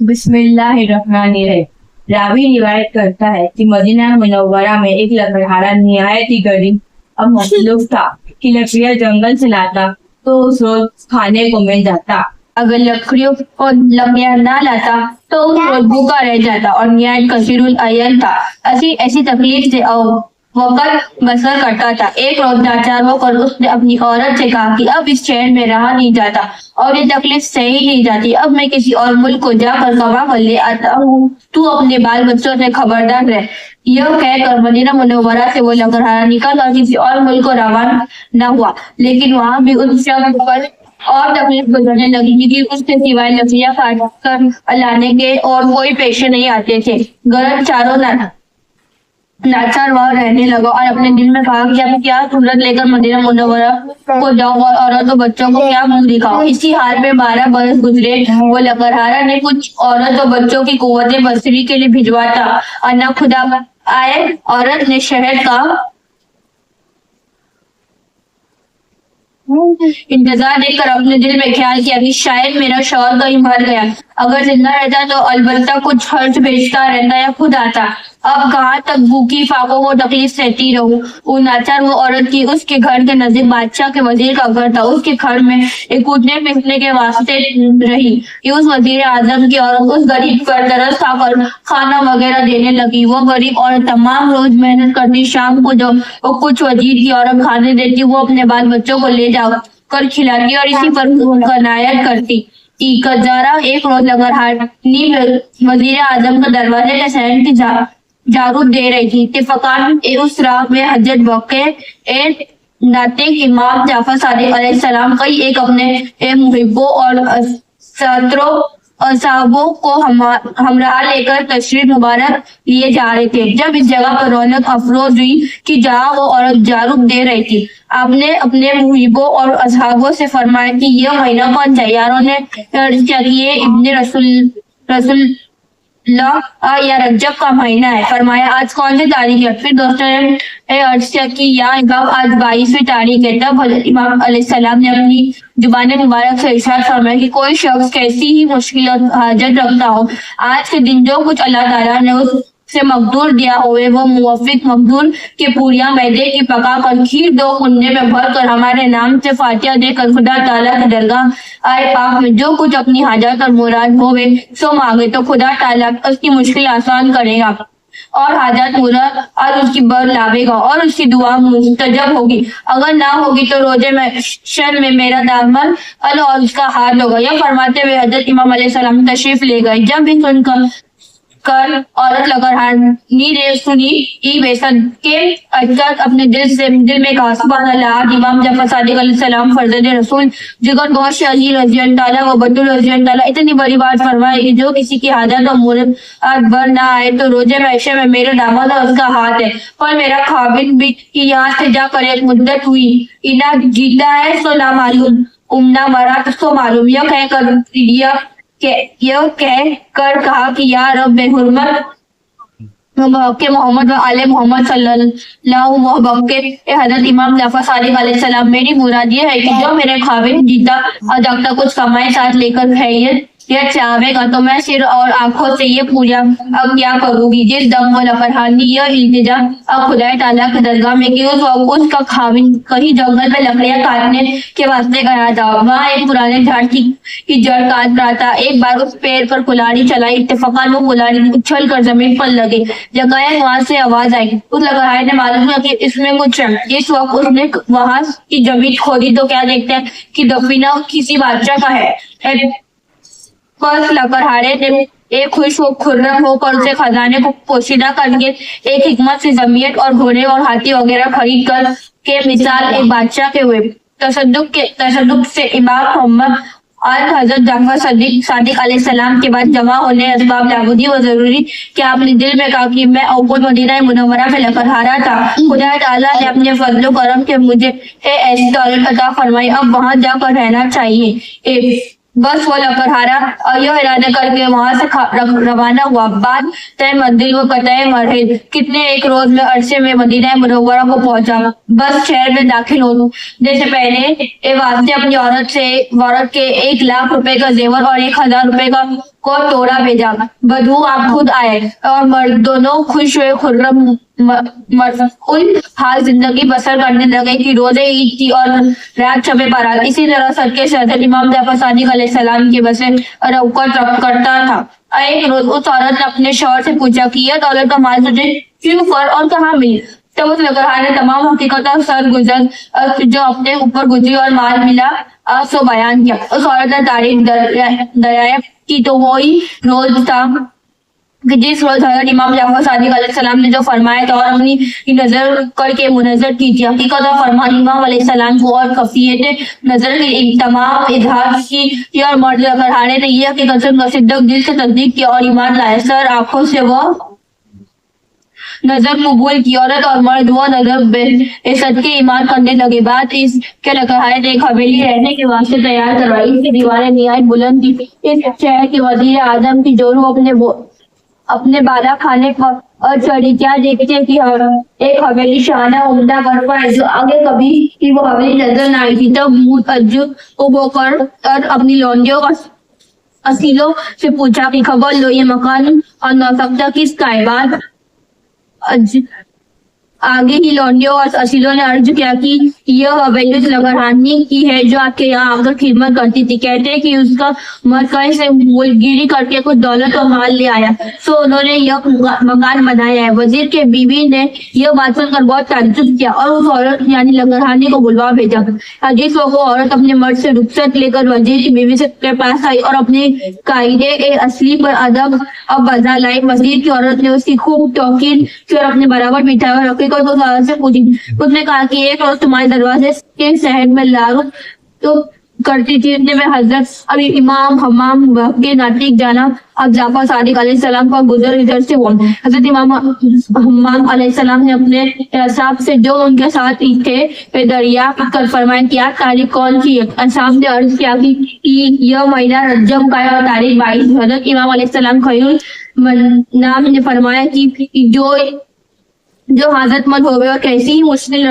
बिस्मिल्लाहिर्रहमानिर्रहीम। रावी रिवायत करता है कि मदीना मुनव्वरा में एक लकड़हारा निहायत ही गरीब और मसलूफ था कि लकड़ियां जंगल से लाता तो उस रोज खाने को मिल जाता, अगर लकड़ियों और लकड़ियां ना लाता तो उस रोज भूखा रह जाता और निहायत कसीरुल अयन था। ऐसी ऐसी तकलीफ से वक़्त बसर करता था। एक रोज नाचार होकर उसने अपनी औरत से कहा कि अब इस शहर में रहा नहीं जाता और ये तकलीफ सही नहीं जाती, अब मैं किसी और मुल्क को जाकर कमा कर ले आता हूँ, तू अपने बाल बच्चों से खबरदार रह। यह कहकर मदीना मुनव्वरा से वो लकड़हारा निकल कर किसी और मुल्क को रवाना न हुआ, लेकिन वहाँ भी उस शख्स पर और तकलीफ गुजरने लगी क्योंकि उसके सिवाय लकड़ियां काट कर लाने के और कोई पेशे नहीं आते थे। गरज चारों नाचार वहां रहने लगा और अपने दिल में कहा कि अब क्या सूरत लेकर मदीना मुनव्वरा को जाऊं और औरत और बच्चों को क्या मुंह दिखाऊं। इसी हाल में 12 बरस गुजरे। वो लकड़हारा ने कुछ औरत और बच्चों की कुव्वत बसरी के लिए भिजवा था। अन्ना खुदा आए औरत ने शहर का इंतजार देखकर अपने दिल में ख्याल किया कि शायद मेरा शौहर कहीं मर गया, अगर जिंदा रहता तो अलबत्ता कुछ खर्च भेजता रहता या खुद आता। अब कहाँ तक भूखी फाकों को तकलीफ सहती रहूं। वो नाचार वो औरत की उसके घर के नजदीक बादशाह के वजीर का घर था। उसके घर में एक उठने बैठने के वास्ते रही कि उस वजीर आजम की औरत उस गरीब पर तरस खाकर खाना वगैरह देने लगी। वो गरीब औरत तमाम रोज मेहनत करती, शाम को जो वो कुछ वजीर की औरत खाने देती वो अपने बाल बच्चों को ले जाकर खिलाती और इसी पर कनायत करती। जरा एक रोज लकड़हारनी वजीर आजम के दरवाजे के शहर की जारूद दे रही थी। इत्तेफाकन उस राह में हजरत बके नाते इमाम जाफर सादिक अलैहिस्सलाम कई एक अपने मुहिब्बों और साहबों को हमरा लेकर तशरीफ मुबारक लिए जा रहे थे। जब इस जगह पर रौनक अफरोज हुई कि जहाँ वो औरत जारूद दे रही थी, आपने अपने मुहिब्बों और असहाबों से फरमाया कि यह महीना कौन सा? यारों ने चाहिए इब्ने रसूल या रजब का महीना है। फरमाया आज कौन सी तारीख है? फिर दोस्तों ने अर्ज किया कि या इमाम आज 22वीं तारीख है। तब हज़रत इमाम अलैहिस्सलाम ने अपनी जुबान मुबारक से इरशाद फरमाया कि कोई शख्स कैसी ही मुश्किल हाजत रखता हो, आज के दिन जो कुछ अल्लाह ताला ने उससे मकदूर दिया होवे वो मुवफ्फिक मकदूर के पूरिया मैदे की पका कर खीर 2 कुंडे में भर कर हमारे नाम से फातिहा देकर खुदा ताला की दरगाह आए पाक में जो कुछ अपनी हाजत और मुराद होवे सो मांगे तो खुदा ताला उसकी मुश्किल आसान करेगा और हाजत मुराद और उसकी बर लावेगा और उसकी दुआ मुस्तजब होगी। अगर ना होगी तो रोजे में शर में मेरा दामन और उसका हाथ होगा। यह फरमाते हुए हजरत इमाम अलैहिस्सलाम तशरीफ ले गए। जब भी सुनकर औरत लकड़हारनी ने सुनी बेसद के अजगर अपने दिल में कहा सुभान अल्लाह। इमाम जाफर सादिक अलैहिस्सलाम फर्जंद रसूल जिगर गोश अली रज़ी अल्लाह तआला व बदुल रज़ी अल्लाह तआला इतनी बड़ी बात फरमाई कि जो किसी की हाजत और मुराद भर ना आए तो रोजे में ऐशे में मेरे दामद और उसका हाथ है, पर मेरा खाविन भी कि यहाँ से जाकर एक मुद्दत हुई, इना जीता है सो ना मालूम, उमना मरा तो सो मालूम। यह कह कर कहा कि या रब हुर्मत के मोहम्मद व आले मोहम्मद सल्लल्लाहु अलैहि वसल्लम हजरत इमाम जाफर सादिक अलैहिस्सलाम मेरी मुराद ये है कि जो मेरे खाविन जीता और जागता कुछ कमाए साथ लेकर खैरियत से आवेगा तो मैं सिर और आंखों से ये पूजा अब क्या करूंगी। जिस दम वो लकड़हारनी यह इल्तिजा अब खुदा ताला की दरगाह में कि उसका खाविन कहीं जंगल में लकड़ियां काटने के वास्ते गया था। वहाँ एक पुराने झाड़ की जड़ काट रहा था। एक बार उस पेड़ पर कुल्हाड़ी चलाई। इत्तेफाकन वो कुल्हाड़ी उछल कर जमीन पर लगे। जगह वहां से आवाज आई। उस लकड़हारे ने मालूम किया कि इसमें कुछ है। इस वक्त उसने वहां की जमीन खोदी तो क्या देखते हैं कि दफीना किसी बादशाह का है। बस लकड़हारे ने एक खुश खुर्रम होकर उसे खजाने को पोशीदा करके एक हिकमत से जमीयत और घोड़े और हाथी वगैरह खरीद कर के मिसाल एक बादशाह के हुए। तसद्दुक से इमाम मोहम्मद और हजरत जाफर सादिक अलैहिस्सलाम के बाद जमा होने असबाब लाबुदी व जरूरी कि आपने दिल में कहा कि मैं अव्वल मदीना मुनव्वरा में लकड़हारा था। खुदा ताला ने अपने फजल करम के मुझे ऐसी दौलत अता फरमाई, अब वहां जाकर रहना चाहिए। बस वो लकड़हारा और यह इरादा करके वहां से रवाना हुआ। बाद तय मंजिल व कतई मरहिल कितने एक रोज में अरसे में मदीना मुनव्वरा को पहुंचा। बस शहर में दाखिल होने से पहले वास्ते अपनी औरत के 1 लाख रुपए का जेवर और 1000 रुपए का को तोड़ा भेजा। बधू आप खुद आए और मर्द दोनों खुश हुए, खुर्रम मरफूल हाल जिंदगी बसर करने लगे कि रोजे ईद थी और रात शबे बारात। इसी तरह सदके शहर इमाम जाफर सादिक अलैहिस्सलाम की बसे रौकत करता था। एक रोज उस औरत ने अपने शौहर से पूछा कि यह दौलत का माल तुझे क्यों पर और कहाँ मिली? तब उस लकड़हार ने तमाम हकीकतों सर गुजर जो अपने ऊपर गुजरी और माल मिला सो बयान किया। उस औरत ने तारीफ दरियाफ्त की तो वही रोज था कि जिस रोज हजरत इमाम जाफर सादिक अलैहिस्सलाम ने जो फरमाया था और अपनी नजर करके मुनज़्ज़र की थी। हकीकत फरमान इमाम अलैहिस्सलाम को और कफियत नजर की तमाम इजहार की और मर्द लकड़हारे ने यह हकीकत मुसद्दक दिल से तस्दीक किया और ईमान लाया। सर आंखों से वो नजर कबूल की। औरत और मर्द वो नजर बेइज्जत के ईमान करने लगे। बात इसके लकड़हारे ने एक हवेली रहने के वास्ते तैयार करवाई। इसकी दीवारें निहायत बुलंद थी। इस शहर के वजीर आजम की जोरू अपने बाला खाने पर और चढ़ी। क्या देखते कि एक हवेली शाना उम्दा बर्फा है जो आगे कभी की वो हवेली नजर न आई थी। तब मुंह अज्जुब होकर और अपनी लौंडियों असीलों से पूछा कि खबर लो ये मकान और नौसक्ता किसका है? बात आगे ही लौंडियों और असीलों ने अर्ज किया कि यह हवेली लकड़हानी की है जो आपके यहाँ आकर खिदमत करती थी। कहते हैं कि उसका मर्द कहीं से गिरी करके कुछ दौलत और माल ले आया तो उन्होंने यह मकान बनाया है। वजीर के बीवी ने यह बात सुनकर बहुत ताज्जुब किया और उस औरत यानी लकड़हानी को बुलवा भेजा। जिस वक्त वो औरत अपने मर्द से रुखसत लेकर वजीर की बीवी के पास आई और अपने कायदे असली पर अदब अब बजा लाई। वजीर की औरत ने उसकी खूब तौकीर की और अपने बराबर बिठाया और रखी तो से पूछी। उसने कहा कि एक रोज तुम्हारे दरवाजे के शहर में लारू तो करती थी। इतने में हजरत अभी इमाम हमाम के नातिक जाना अब जाफर सादिक अलैहिस्सलाम का गुजर इधर से हुआ। हजरत इमाम हमाम अलैहिस्सलाम ने अपने असाब से जो उनके साथ थे दरियाफ्त कर फरमाया क्या तारीख कौन सी है? असाब ने अर्ज किया कि यह महीना रजब का है और तारीख 22। हजरत इमाम अलैहिस्सलाम खैरुल नाम ने फरमाया कि जो हाजतमंद होवे और कैसी ही मुश्किल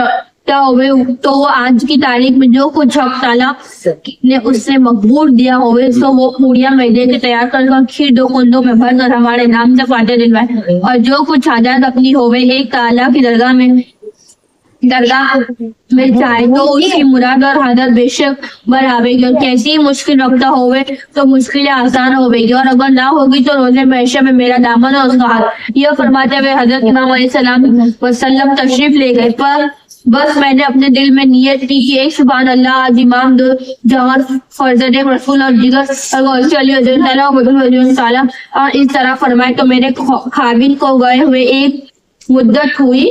क्या होवे तो वो आज की तारीख में जो कुछ हक ताला ने उससे मकबूल दिया होवे तो वो पूड़ियां मैदे के तैयार कर खीर 2 कुंडों में भर कर हमारे नाम से फाटे दिलवाए और जो कुछ हाजत अपनी होवे एक ताला की दरगाह में चाहे तो उसकी मुराद और हाजत बेशक बराबेगी और कैसी ही मुश्किल रखता होवे तो मुश्किलें आसान होवेगी और अगर ना होगी तो रोजे महशर में मेरा दामन और उसका हाथ। यह फरमाते हुए हजरत इमाम अलैहिस्सलाम वसल्लम तशरीफ ले गए। पर बस मैंने अपने दिल में नियत की कि एक सुभान अल्लाह आज इमाम दो जहर फर्जद रसूल और जिगर और इस तरह फरमाए तो मेरे खाबिन को गए हुए एक मुद्दत हुई।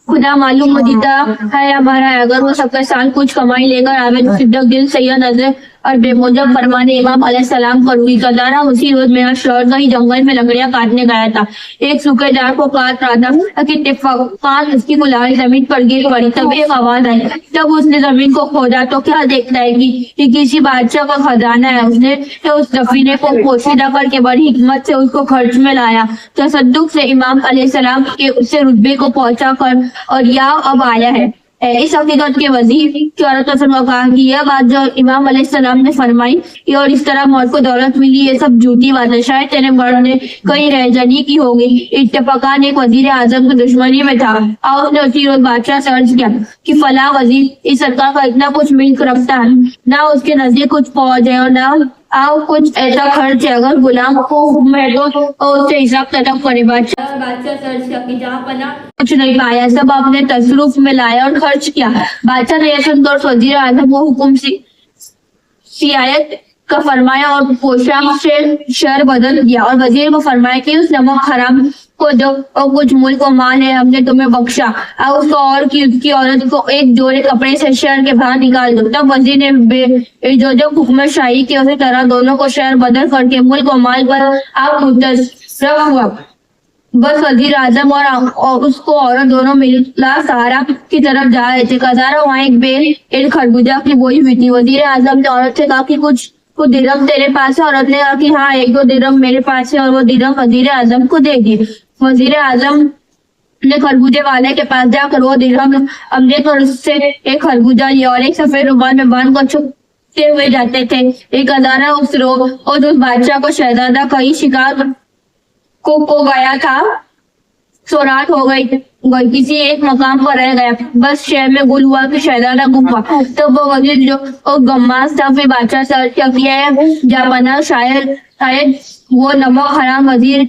खुदा मालूम मदीदा है हमारा है अगर वो सबका साल कुछ कमाई लेकर आवे तो सिद्दक दिल सैयद नजर और बेमुजब फरमाने इमाम अलैहिस्सलाम पर हुई। गदारा उसी रोज मेरा शौहर कहीं जंगल में लकड़ियां काटने गया था। एक सूखे झाड़ को काट रहा था कि इत्तेफाकन उसकी कुल्हाड़ी जमीन पर गिर पड़ी। तब एक आवाज आई। तब उसने जमीन को खोदा तो क्या देखता है कि किसी बादशाह का खजाना है। उसने तो उस सफीने को पोशीदा करके बड़ी हिकमत से उसको खर्च में लाया। तसद्दुक से इमाम अलैहिस्सलाम के उससे रुतबे को पहुंचा कर और या अब आया है। इस हकीकत के वजीर की औरत ने कहा कि यह बात जो इमाम अलैहिस्सलाम ने फरमाई और इस तरह मौत को दौलत मिली ये सब झूठी बात है। शायद तेरे मर्द ने कहीं रहजनी की होगी। इत्तेफाकन एक वजीर आजम की दुश्मनी में था और उसने उसी रोज बादशाह से अर्ज किया कि फला वजीर इस सरकार का इतना कुछ मिल्क रखता है ना उसके नजदीक कुछ फौज है और ना आओ कुछ ऐसा खर्च है। अगर गुलाम को हुक्म है तो उससे हिसाब तलब करे। बादशाह सर्च किया कि जहाँ पना कुछ नहीं पाया सब अपने तसरुफ में लाया और खर्च किया। बादशाह ने यह सुनकर वजीर आजम को हुक्म सियायत का फरमाया और पोशाक से शहर बदल दिया और वजीर को फरमाया कि उस नमक हराम को जो और कुछ मुल्क को माल है हमने तुम्हें बख्शा और उसको और की उसकी औरत को एक जोड़े कपड़े से शहर के बाहर निकाल दो। तब वजीर ने जो हुक्म शाही की उसी तरह दोनों को शहर बदल करके मुल्क और माल पर आप मुतसरफ हुआ। बस वजीर आजम और उसको औरत दोनों मिला सहारा की तरफ जा रहे थे। कजारा वहाँ एक बेल एक खरबूजा की बोई हुई थी। वजीर आजम ने औरत से कहा कि कुछ दिरहम तेरे पास है। औरत ने कहा कि हाँ 1-2 दिरहम मेरे पास है और वो दिरहम वजीर आजम को दे दिए। वजीर आजम ने खरबूजे वाले के पास जाकर वो दिरहम अमले कर उससे एक खरबूजा लिया और एक सफेद रुमाल में बांध कर हुए जाते थे। एक अदारा उस रोग और उस बादशाह को शहजादा कहीं शिकार को गया था, सौराठ हो गई किसी एक मकाम पर रह गया, बस शहर में गुल हुआ कि शहजादा गुम हुआ। तो वो वजीर जो और गम्मास था, फिर बादशाह से अर्ज किया है जापाना, शायद शायद वो नमक हराम वजीर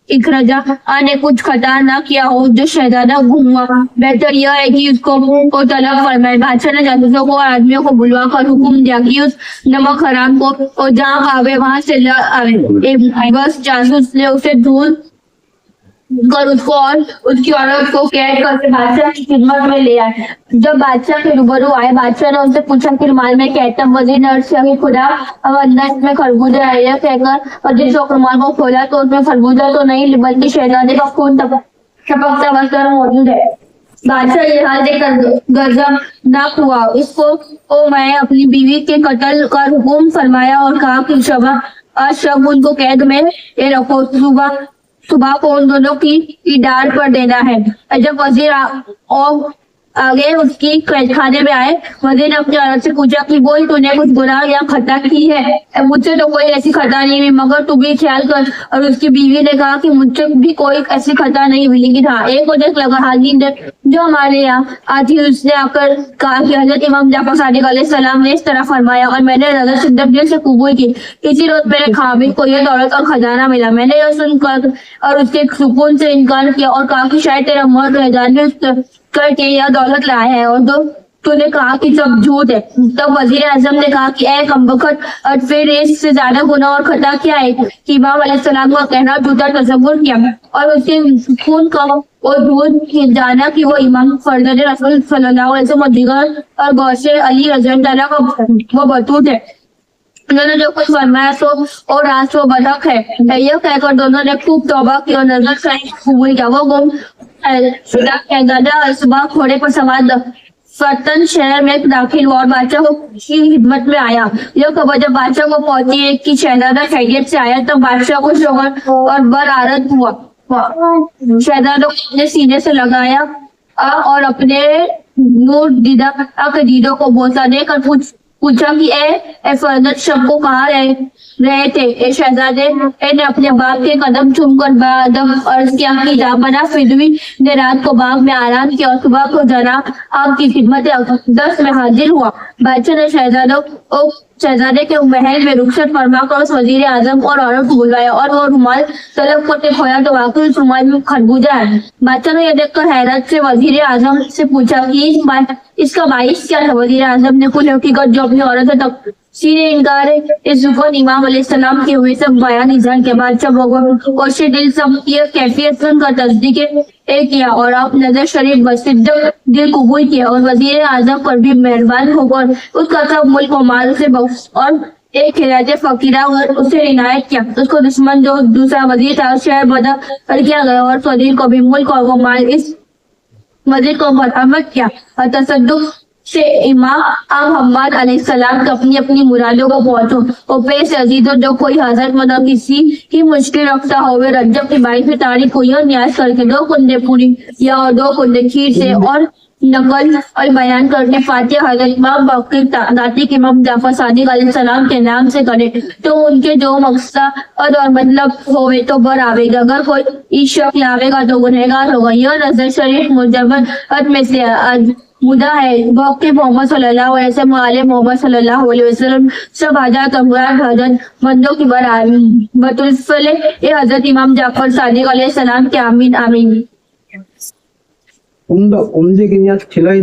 इकरजा ने कुछ खता ना किया हो जो शहजादा गुम हुआ। बेहतर यह है कि उसको को तलब फरमाए। बादशाह ने जासूसों को और आदमियों को बुलवा कर हुक्म दिया कि उस नमक हराम को और जहाँ आवे वहां से ला आवे। बस जासूस ने उसे ढूंढ कर उसको और उसकी औरत को कैद करके बादशाह की खिदमत में ले आए। जब बादशाह के रूबरू आए, बादशाह ने उनसे पूछा कि रुमाल में कहता वजीर ने अर्ज किया कि खुदा अंदर इसमें खरबूजा है। यह कहकर वजीर ने रुमाल को खोला तो उसमें खरबूजा तो नहीं बल्कि शहजादे का खून टपकता बसकर मौजूद है। बादशाह ये हाल देखकर गजबनाक हुआ। उसको मैं अपनी बीवी के कत्ल का हुक्म फरमाया और कहा कि आज शब उनको कैद में ये रखो, सुबह को उन दोनों की डाल पर देना है। जब वजीर और आगे उसकी कैद खाने में आए, वजीर ने अपनी औरत से पूछा कि बोल तूने कुछ गुनाह या खता की है? मुझसे तो कोई ऐसी खता नहीं हुई, मगर तू भी ख्याल कर। और उसकी बीवी ने कहा कि मुझसे भी कोई ऐसी खता नहीं हुई, लेकिन हाँ एक वजह लगा हाजिर ने जो हमारे यहाँ आती, उसने आकर कहा कि हजरत इमाम जाफर सादिक अलैहिस्सलाम ने इस तरह फरमाया और मैंने हजरत सिद्दीक़ दिल से कबूल की। इसी रोज मेरे खामिद को यह दौलत और खजाना मिला। मैंने यह सुनकर और उसके सुकून से इनकार किया और कहा कि शायद तेरा मौत रह करके यह दौलत लाया है और तूने कहा कि सब झूठ है। तब वजीर आजम ने कहा कि ऐ कमबख्त, और फिर इससे ज्यादा गुनाह और खता क्या है कि इमाम अलैहिस्सलाम का कहना झूठा तसव्वुर किया और उसके खून का और झूठ जाना कि वो इमाम फर्जंद रसूल सल्लल्लाहु अलैहि वसल्लम और दीगर और गौसे अली रज़ियल्लाहु का वो बतूत है। उन्होंने जो कुछ फरमाया सो और राज वो बदक है। यह कहकर दोनों ने खूब तौबा की और नजर से कबूल किया। वो गुम सुबह घोड़े पर सवार फतन शहर में दाखिल हुआ और बादशाह की खिदमत में आया। यह खबर जब बादशाह को पहुंची है कि शहजादा खैरियत से आया, तब बादशाह को शोहर और बरारत हुआ। शहजादा को अपने सीने से लगाया और अपने नूर दीदों को बोसा देकर पूछा कि ए फर्जंद शब को कहाँ रहे थे? शहजादे ने अपने बाप के कदम चूमकर बादम अर्ज किया कि जापाना, फिदवी ने रात को बाग में आराम किया और सुबह को जना आपकी खिदमत अक़दस में हाजिर हुआ। बादशाह ने शहजादे के महल में रुखसत फरमा कर उस वजीर आजम और औरत को बुलवाया और वो रुमाल तलब करते खोया तो वाकई उस रुमाल में खरबूजा है। बादशाह ने यह देखकर हैरत से वजीर आजम से पूछा कि इसका बाइस क्या था? वजीर आजम ने कुल हकीकत जो अपनी औरत तक सीधे इनकार है इस जुफन इमाम अलैहिस्सलाम के हुए सब बयान इजहार के बाद जब कोशे दिल सब ये कैफियत सुनकर तस्दीक किया और आप नजर शरीफ बसिद्द दिल कबूल किया और वजीर आजम पर भी मेहरबान होकर उसका सब मुल्क और माल से बख्श और एक खिलाज फकीरा उसे इनायत किया। उसको दुश्मन जो दूसरा वजीर था शहर बदर कर किया गया और वजीर को भी मुल्क और वो माल इस वजीर को बरामद किया और तसद्दुक से इमाम मोहम्मद अलैहिस्सलाम को अपनी अपनी मुरादों को पहुंचो और पेश अजीजों जो कोई हजरत मतलब किसी की मुश्किल रखता हो वे रजब की 22वीं तारीख को यह न्यास करके 2 कुंडे पूरी या और 2 कुंडे खीर से और नकल और बयान करके फातिहा हजरत इमाम बाक़र नातिक इमाम जाफर सादिक अलैहिस्सलाम के नाम से करे तो उनके जो मकसद और मतलब होवे तो बर आवेगा। अगर कोई ईशक लावेगा तो गुनहगार होगा। यह नजर शरीफ मुजब्बत में से मुदा है वक्त मोहम्मद सल्लल्लाहु अलैहि वसल्लम आले मोहम्मद सल्लल्लाहु अलैहि वसल्लम सब हाजात अमरान हजरत बंदों की बतुल्फले ये हजरत इमाम जाफर सादिक अलैहि सलाम के आमीन आमीन। उम्दे की नियत खिलाई